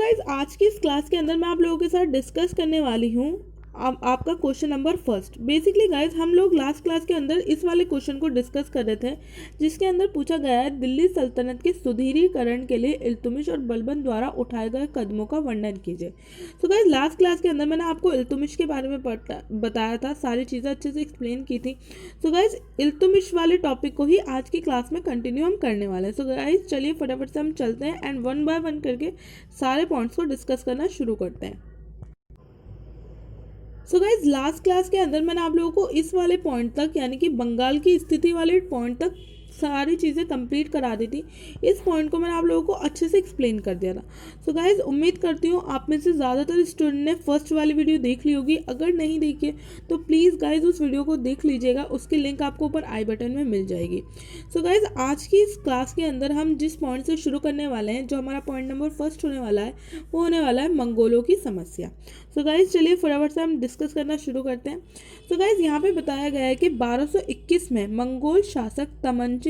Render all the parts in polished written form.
Guys आज की इस क्लास के अंदर मैं आप लोगों के साथ डिस्कस करने वाली हूँ आपका question number first. Basically guys हम लोग लास्ट क्लास के अंदर इस वाले क्वेश्चन को डिस्कस कर रहे थे, जिसके अंदर पूछा गया है दिल्ली सल्तनत के सुदृढ़ीकरण के लिए इल्तुमिश और बलबन द्वारा उठाए गए कदमों का वर्णन कीजिए। तो गाइज लास्ट क्लास के अंदर मैंने आपको इल्तुमिश के बारे में बताया था, सारी चीज़ें अच्छे से एक्सप्लेन की थी। सो गाइज इल्तुमिश वाले टॉपिक को ही आज की क्लास में कंटिन्यू हम करने वाले हैं। सो गाइज चलिए फटाफट से हम चलते हैं एंड वन बाय वन करके सारे पॉइंट्स को डिस्कस करना शुरू करते हैं। सो गाइज लास्ट क्लास के अंदर मैंने आप लोगों को इस वाले पॉइंट तक, यानी कि बंगाल की स्थिति वाले पॉइंट तक सारी चीज़ें कंप्लीट करा दी थी। इस पॉइंट को मैंने आप लोगों को अच्छे से एक्सप्लेन कर दिया था। सो गाइज उम्मीद करती हूँ आप में से ज़्यादातर स्टूडेंट ने फर्स्ट वाली वीडियो देख ली होगी। अगर नहीं देखी तो प्लीज़ गाइज उस वीडियो को देख लीजिएगा, उसकी लिंक आपको ऊपर आई बटन में मिल जाएगी। सो गाइज आज की इस क्लास के अंदर हम जिस पॉइंट से शुरू करने वाले हैं, जो हमारा पॉइंट नंबर फर्स्ट होने वाला है, वो होने वाला है मंगोलों की समस्या। सो गाइज चलिए फटाफट से हम डिस्कस करना शुरू करते हैं। सो गाइज यहाँ पे बताया गया है कि 1221 में मंगोल शासक तमंचिन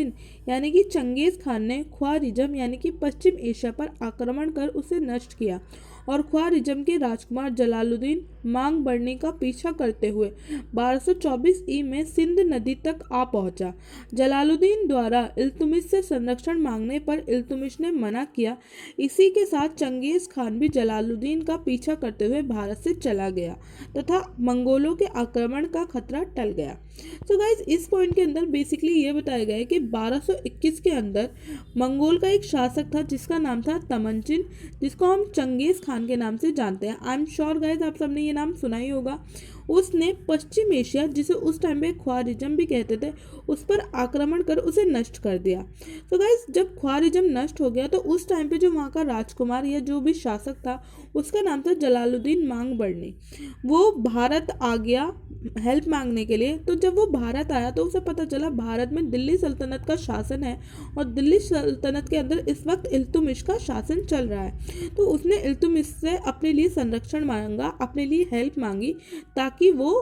यानी कि चंगेज खान ने ख्वारिज्म यानी कि पश्चिम एशिया पर आक्रमण कर उसे नष्ट किया और ख्वारिज्म के राजकुमार जलालुद्दीन मांग बर्नी का पीछा करते हुए 1224 ई में सिंध नदी तक आ पहुंचा। जलालुद्दीन द्वारा इल्तुमिश से संरक्षण मांगने पर इल्तुमिश ने मना किया। इसी के साथ चंगेज खान भी जलालुद्दीन का पीछा करते हुए भारत से चला गया तथा मंगोलों के आक्रमण का खतरा टल गया। तो गाइज इस पॉइंट के अंदर बेसिकली ये बताया गया है कि 1221 के अंदर मंगोल का एक शासक था जिसका नाम था तमंचिन, जिसको हम चंगेज खान के नाम से जानते हैं। आई एम श्योर गाइज आप सबने ये नाम सुना ही होगा। उसने पश्चिम एशिया, जिसे उस टाइम पे ख्वारिज्म भी कहते थे, उस पर आक्रमण कर उसे नष्ट कर दिया। तो गाइज जब ख्वारिज्म नष्ट हो गया तो उस टाइम पे जो वहाँ का राजकुमार या जो भी शासक था उसका नाम था जलालुद्दीन मांग बर्नी। वो भारत आ गया हेल्प मांगने के लिए। तो जब वो भारत आया तो उसे पता चला भारत में दिल्ली सल्तनत का शासन है और दिल्ली सल्तनत के अंदर इस वक्त इल्तुमिश का शासन चल रहा है। तो उसने इल्तुमिश से अपने लिए संरक्षण मांगा, अपने लिए हेल्प मांगी ताकि वो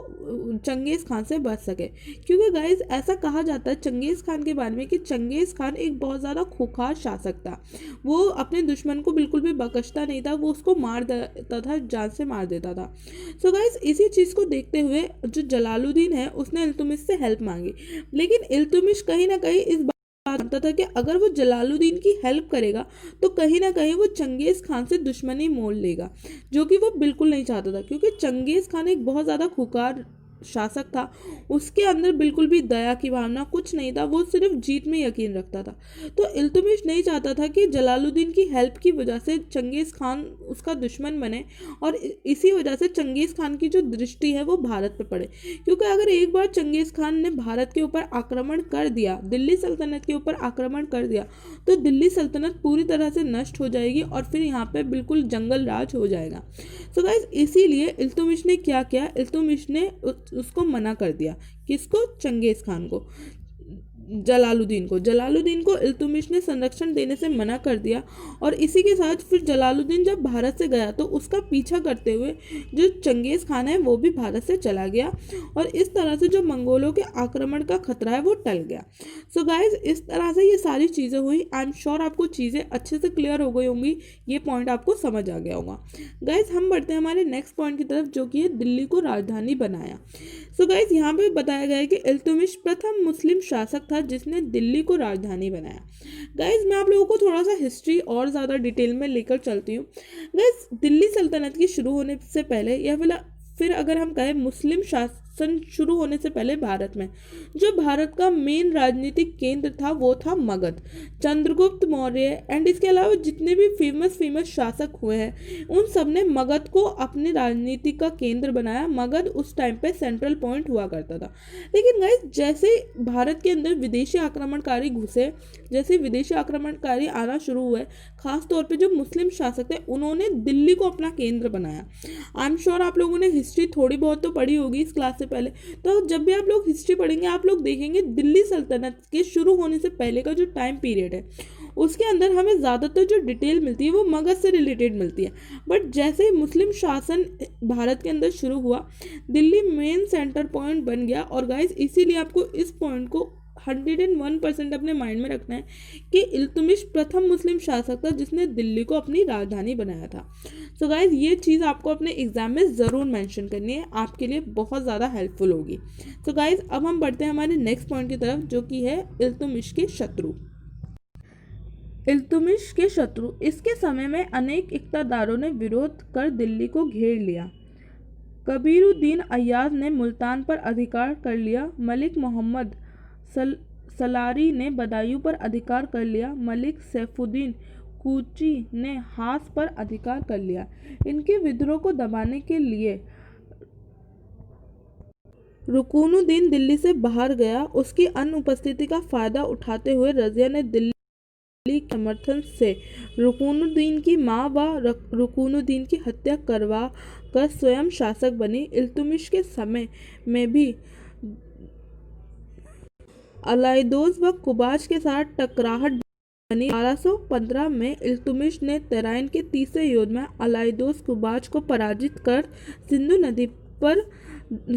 चंगेज खान से बच सके। क्योंकि गाइज ऐसा कहा जाता है चंगेज खान के बारे में कि चंगेज खान एक बहुत ज़्यादा खूंखार शासक था। वो अपने दुश्मन को बिल्कुल भी बख्शता नहीं था, वो उसको मार देता था, जान से मार देता था। सो गाइज इसी चीज़ को देखते हुए जो जलालुद्दीन है उसने इल्तुमिश से हेल्प मांगी, लेकिन इल्तुमिश कहीं ना कहीं इस बात जानता था कि अगर वो जलालुद्दीन की हेल्प करेगा तो कहीं ना कहीं वो चंगेज खान से दुश्मनी मोल लेगा, जो कि वो बिल्कुल नहीं चाहता था। क्योंकि चंगेज खान एक बहुत ज़्यादा खूंखार शासक था, उसके अंदर बिल्कुल भी दया की भावना कुछ नहीं था, वो सिर्फ जीत में यकीन रखता था। तो इल्तुमिश नहीं चाहता था कि जलालुद्दीन की हेल्प की वजह से चंगेज खान उसका दुश्मन बने और इसी वजह से चंगेज खान की जो दृष्टि है वो भारत पे पड़े। क्योंकि अगर एक बार चंगेज खान ने भारत के ऊपर आक्रमण कर दिया, दिल्ली सल्तनत के ऊपर आक्रमण कर दिया, तो दिल्ली सल्तनत पूरी तरह से नष्ट हो जाएगी और फिर यहाँ पे बिल्कुल जंगल राज हो जाएगा। सो गाइज इसीलिए इल्तुमिश ने क्या किया, इल्तुमिश ने उसको मना कर दिया। किसको? चंगेज खान को, जलालुद्दीन को इल्तुमिश ने संरक्षण देने से मना कर दिया। और इसी के साथ फिर जलालुद्दीन जब भारत से गया तो उसका पीछा करते हुए जो चंगेज खान है वो भी भारत से चला गया और इस तरह से जो मंगोलों के आक्रमण का खतरा है वो टल गया। सो गाइज इस तरह से ये सारी चीज़ें हुई। आई एम श्योर आपको चीज़ें अच्छे से क्लियर हो गई होंगी, ये पॉइंट आपको समझ आ गया होगा। गाइज हम बढ़ते हैं हमारे नेक्स्ट पॉइंट की तरफ, जो कि है दिल्ली को राजधानी बनाया। सो गाइज यहाँ पे बताया गया है कि इल्तुमिश प्रथम मुस्लिम शासक था जिसने दिल्ली को राजधानी बनाया। गाइज मैं आप लोगों को थोड़ा सा हिस्ट्री और ज़्यादा डिटेल में लेकर चलती हूँ। गाइज दिल्ली सल्तनत की शुरू होने से पहले या फिर अगर हम कहें मुस्लिम शासन शुरू होने से पहले भारत में जो भारत का मेन राजनीतिक केंद्र था वो था मगध। चंद्रगुप्त मौर्य एंड इसके अलावा जितने भी फेमस शासक हुए हैं उन सब ने मगध को अपने राजनीति का केंद्र बनाया। मगध उस टाइम पे सेंट्रल पॉइंट हुआ करता था। लेकिन गाइस जैसे भारत के अंदर विदेशी आक्रमणकारी घुसे, जैसे विदेशी आक्रमणकारी आना शुरू हुए, खास तौर पे जो मुस्लिम शासक थे उन्होंने दिल्ली को अपना केंद्र बनाया। आई एम श्योर आप लोगों ने हिस्ट्री थोड़ी बहुत तो पढ़ी होगी इस क्लास से पहले। तो जब भी आप लोग हिस्ट्री पढ़ेंगे आप लोग देखेंगे दिल्ली सल्तनत के शुरू होने से पहले का जो टाइम पीरियड है उसके अंदर हमें ज़्यादातर जो डिटेल मिलती है वो मगध से रिलेटेड मिलती है। बट जैसे ही मुस्लिम शासन भारत के अंदर शुरू हुआ दिल्ली मेन सेंटर पॉइंट बन गया। और गाइस इसीलिए आपको इस पॉइंट को 101% अपने माइंड में रखना है कि इल्तुतमिश प्रथम मुस्लिम शासक था जिसने दिल्ली को अपनी राजधानी बनाया था। सो गाइज ये चीज़ आपको अपने एग्जाम में ज़रूर मेंशन करनी है, आपके लिए बहुत ज़्यादा हेल्पफुल होगी। सो गाइज अब हम बढ़ते हैं हमारे नेक्स्ट पॉइंट की तरफ, जो कि है इल्तुतमिश के शत्रु। इल्तुतमिश के शत्रु। इसके समय में अनेक इक़्तिदारों ने विरोध कर दिल्ली को घेर लिया। कबीरुद्दीन अय्याज ने मुल्तान पर अधिकार कर लिया। मलिक मोहम्मद सलारी ने बदायूं पर अधिकार कर लिया। मलिक सैफुद्दीन कूची ने हास पर अधिकार कर लिया। इनके विद्रोह को दबाने के लिए रुकनुद्दीन दिल्ली से बाहर गया। उसकी अनुपस्थिति का फायदा उठाते हुए रजिया ने दिल्ली के समर्थन से रुकनुद्दीन की मां व रुकनुद्दीन की हत्या करवा कर स्वयं शासक बनी। इल्तुतमिश के समय में भी अलाइदोज व कुबाच के साथ टकराहट बनी। 1215 में इल्तुतमिश ने तराइन के तीसरे युद्ध में अलाइदोज कुबाच को पराजित कर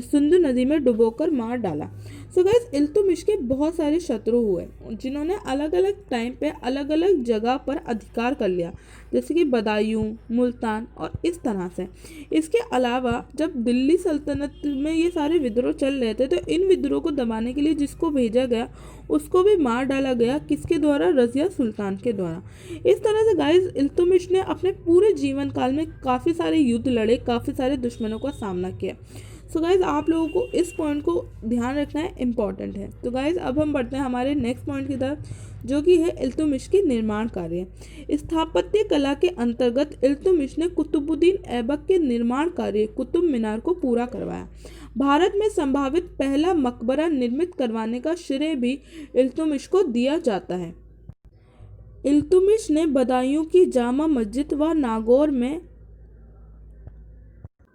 सिंधु नदी में डुबोकर मार डाला। सो गाइस इल्तुतमिश के बहुत सारे शत्रु हुए जिन्होंने अलग अलग टाइम पे अलग अलग जगह पर अधिकार कर लिया, जैसे कि बदायूं, मुल्तान और इस तरह से। इसके अलावा जब दिल्ली सल्तनत में ये सारे विद्रोह चल रहे थे तो इन विद्रोह को दबाने के लिए जिसको भेजा गया उसको भी मार डाला गया। किसके द्वारा? रजिया सुल्तान के द्वारा। इस तरह से गाइस इल्तुतमिश ने अपने पूरे जीवन काल में काफ़ी सारे युद्ध लड़े, काफ़ी सारे दुश्मनों का सामना किया। सो गाइज आप लोगों को इस पॉइंट को ध्यान रखना है, इम्पॉर्टेंट है। तो गाइज अब हम बढ़ते हैं हमारे नेक्स्ट पॉइंट की तरफ, जो कि है इल्तुतमिश के निर्माण कार्य। स्थापत्य कला के अंतर्गत इल्तुतमिश ने कुतुबुद्दीन ऐबक के निर्माण कार्य कुतुब मीनार को पूरा करवाया। भारत में संभावित पहला मकबरा निर्मित करवाने का श्रेय भी इल्तुतमिश को दिया जाता है। इल्तुतमिश ने बदायूं की जामा मस्जिद व नागौर में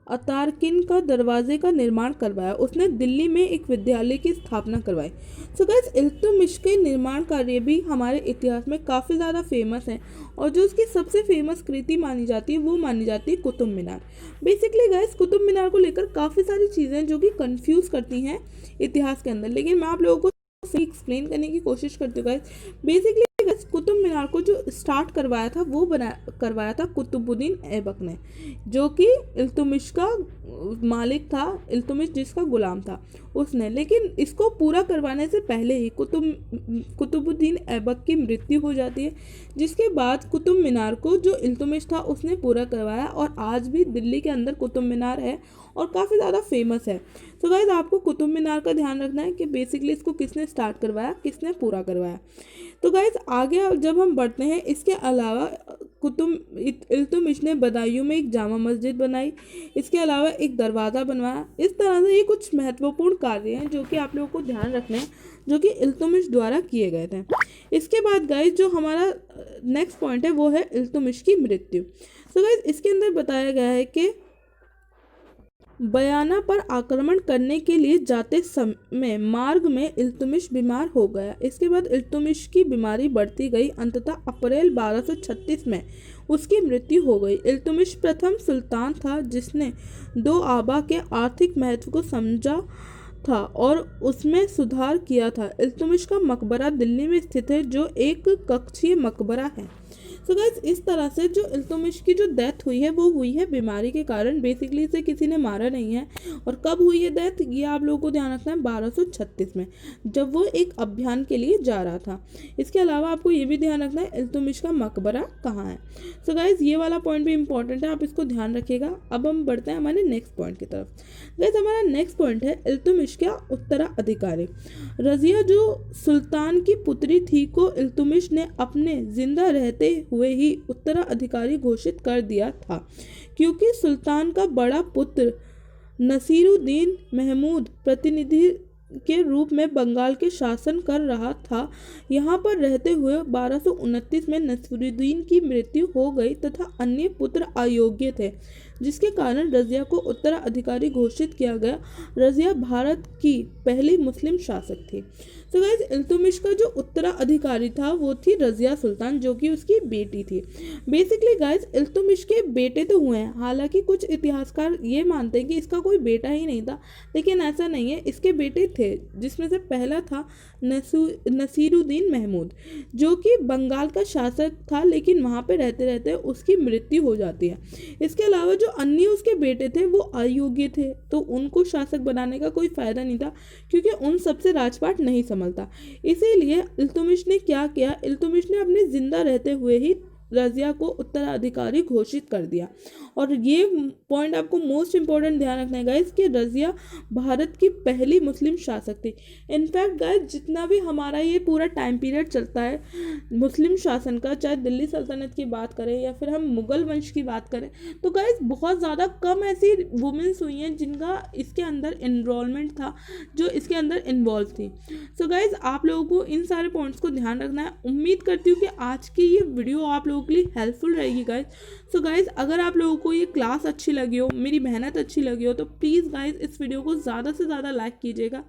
अतारकिन का दरवाजे का निर्माण करवाया। उसने दिल्ली में एक विद्यालय की स्थापना करवाई। सो गाइस इल्तुतमिश के निर्माण कार्य भी हमारे इतिहास में काफ़ी ज़्यादा फेमस हैं और जो उसकी सबसे फेमस कृति मानी जाती है वो मानी जाती है कुतुब मीनार। बेसिकली गाइस कुतुब मीनार को लेकर काफ़ी सारी चीज़ें जो कि कंफ्यूज करती हैं इतिहास के अंदर, लेकिन मैं आप लोगों को एक्सप्लेन करने की कोशिश करती हूँ गाइस। बेसिकली कुतुब मीनार को जो स्टार्ट करवाया था वो करवाया था कुतुबुद्दीन ऐबक ने, जो कि इल्तुतमिश का मालिक था, इल्तुतमिश जिसका गुलाम था उसने। लेकिन इसको पूरा करवाने से पहले ही कुतुबुद्दीन ऐबक की मृत्यु हो जाती है, जिसके बाद कुतुब मीनार को जो इल्तुतमिश था उसने पूरा करवाया और आज भी दिल्ली के अंदर कुतुब मीनार है और काफ़ी ज़्यादा फेमस है। तो गाइस आपको कुतुब मीनार का ध्यान रखना है कि बेसिकली इसको किसने स्टार्ट करवाया, किसने पूरा करवाया। तो गाइस आगे जब हम बढ़ते हैं, इसके अलावा इल्तुतमिश ने बदायूं में एक जामा मस्जिद बनाई, इसके अलावा एक दरवाज़ा बनवाया। इस तरह से ये कुछ महत्वपूर्ण कार्य हैं जो कि आप लोगों को ध्यान रखना है, जो कि इल्तुतमिश द्वारा किए गए थे। इसके बाद गाइस जो हमारा नेक्स्ट पॉइंट है वो है इल्तुतमिश की मृत्यु। तो गाइस इसके अंदर बताया गया है कि बयाना पर आक्रमण करने के लिए जाते समय मार्ग में इल्तुतमिश बीमार हो गया। इसके बाद इल्तुतमिश की बीमारी बढ़ती गई। अंततः अप्रैल 1236 में उसकी मृत्यु हो गई। इल्तुतमिश प्रथम सुल्तान था जिसने दो आबा के आर्थिक महत्व को समझा था और उसमें सुधार किया था। इल्तुतमिश का मकबरा दिल्ली में स्थित है, जो एक कक्षीय मकबरा है। सो गाइस इस तरह से जो इल्तुतमिश की जो डेथ हुई है वो हुई है बीमारी के कारण। बेसिकली इसे किसी ने मारा नहीं है। और कब हुई है डेथ, ये आप लोगों को ध्यान रखना है 1236 में, जब वो एक अभियान के लिए जा रहा था। इसके अलावा आपको ये भी ध्यान रखना है इल्तुतमिश का मकबरा कहाँ है। सो गाइस ये वाला पॉइंट भी इंपॉर्टेंट है, आप इसको ध्यान रखिएगा। अब हम बढ़ते हैं हमारे नेक्स्ट पॉइंट की तरफ। गाइस हमारा नेक्स्ट पॉइंट है इल्तुतमिश का उत्तराधिकारी। रजिया जो सुल्तान की पुत्री थी को इल्तुतमिश ने अपने जिंदा रहते हुए ही उत्तराधिकारी घोषित कर दिया था, क्योंकि सुल्तान का बड़ा पुत्र नसीरुद्दीन महमूद प्रतिनिधि के रूप में बंगाल के शासन कर रहा था। यहाँ पर रहते हुए 1229 में नसीरुद्दीन की मृत्यु हो गई तथा अन्य पुत्र अयोग्य थे, जिसके कारण रजिया को उत्तराधिकारी घोषित किया गया। रजिया भारत की पहली मुस्लिम शासक थी। तो गाइस इल्तुतमिश का जो उत्तराधिकारी था वो थी रजिया सुल्तान, जो कि उसकी बेटी थी। बेसिकली गाइस इल्तुतमिश के बेटे तो हुए हैं, हालांकि कुछ इतिहासकार ये मानते हैं कि इसका कोई बेटा ही नहीं था, लेकिन ऐसा नहीं है, इसके बेटे थे। थे, जिसमें से पहला था नसीरुद्दीन महमूद, जो कि बंगाल का शासक था, लेकिन वहाँ पे रहते रहते उसकी मृत्यु हो जाती है। इसके अलावा जो अन्य उसके बेटे थे वो अयोग्य थे, तो उनको शासक बनाने का कोई फायदा नहीं था, क्योंकि उन सबसे राजपाट नहीं संभलता। इसीलिए इल्तुतमिश ने क्या किया, इल्तुतमिश ने अपने जिंदा रहते हुए ही रजिया को उत्तराधिकारी घोषित कर दिया। और ये पॉइंट आपको मोस्ट इंपॉर्टेंट ध्यान रखना है गाइस कि रजिया भारत की पहली मुस्लिम शासक थी। इनफैक्ट गाइस जितना भी हमारा ये पूरा टाइम पीरियड चलता है मुस्लिम शासन का, चाहे दिल्ली सल्तनत की बात करें या फिर हम मुगल वंश की बात करें, तो गाइस बहुत ज़्यादा कम ऐसी वुमेन्स हुई हैं जिनका इसके अंदर इनरोलमेंट था, जो इसके अंदर इन्वॉल्व थी। सो गाइस आप लोगों को इन सारे पॉइंट्स को ध्यान रखना है। उम्मीद करती हूँ कि आज की ये वीडियो आप लोगों के लिए हेल्पफुल रहेगी गाइस। सो गाइस अगर आप लोगों को ये क्लास अच्छी लगी हो, मेरी मेहनत अच्छी लगी हो, तो प्लीज़ गाइस इस वीडियो को ज़्यादा से ज़्यादा लाइक कीजिएगा।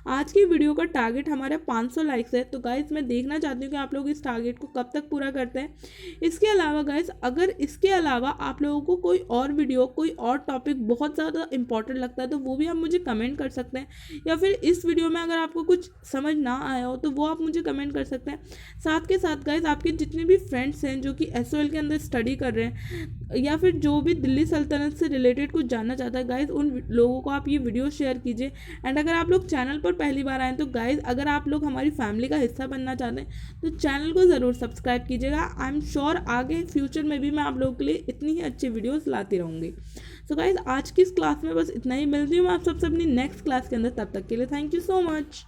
आज की वीडियो का टारगेट हमारे 500 लाइक्स है, तो गाइस मैं देखना चाहती हूँ कि आप लोग इस टारगेट को कब तक पूरा करते हैं। इसके अलावा गाइस अगर इसके अलावा आप लोगों को कोई और वीडियो, कोई और टॉपिक बहुत ज़्यादा इंपॉर्टेंट लगता है, तो वो भी आप मुझे कमेंट कर सकते हैं, या फिर इस वीडियो में अगर आपको कुछ समझ ना आया हो तो वो आप मुझे कमेंट कर सकते हैं। साथ के साथ गाइस आपके जितने भी फ्रेंड्स हैं जो कि SOL के अंदर स्टडी कर रहे हैं, या फिर जो भी दिल्ली सल्तनत से रिलेटेड कुछ जानना चाहता है, गाइस उन लोगों को आप ये वीडियो शेयर कीजिए। एंड अगर आप लोग चैनल पर पहली बार आए तो गाइस अगर आप लोग हमारी फैमिली का हिस्सा बनना चाहते हैं तो चैनल को ज़रूर सब्सक्राइब कीजिएगा। आई एम श्योर आगे फ्यूचर में भी मैं आप लोगों के लिए इतनी ही अच्छी वीडियोस लाती रहूँगी। सो गाइस आज की इस क्लास में बस इतना ही। मिलती हूँ मैं आप सबसे अपनी नेक्स्ट क्लास के अंदर। तब तक के लिए थैंक यू सो मच।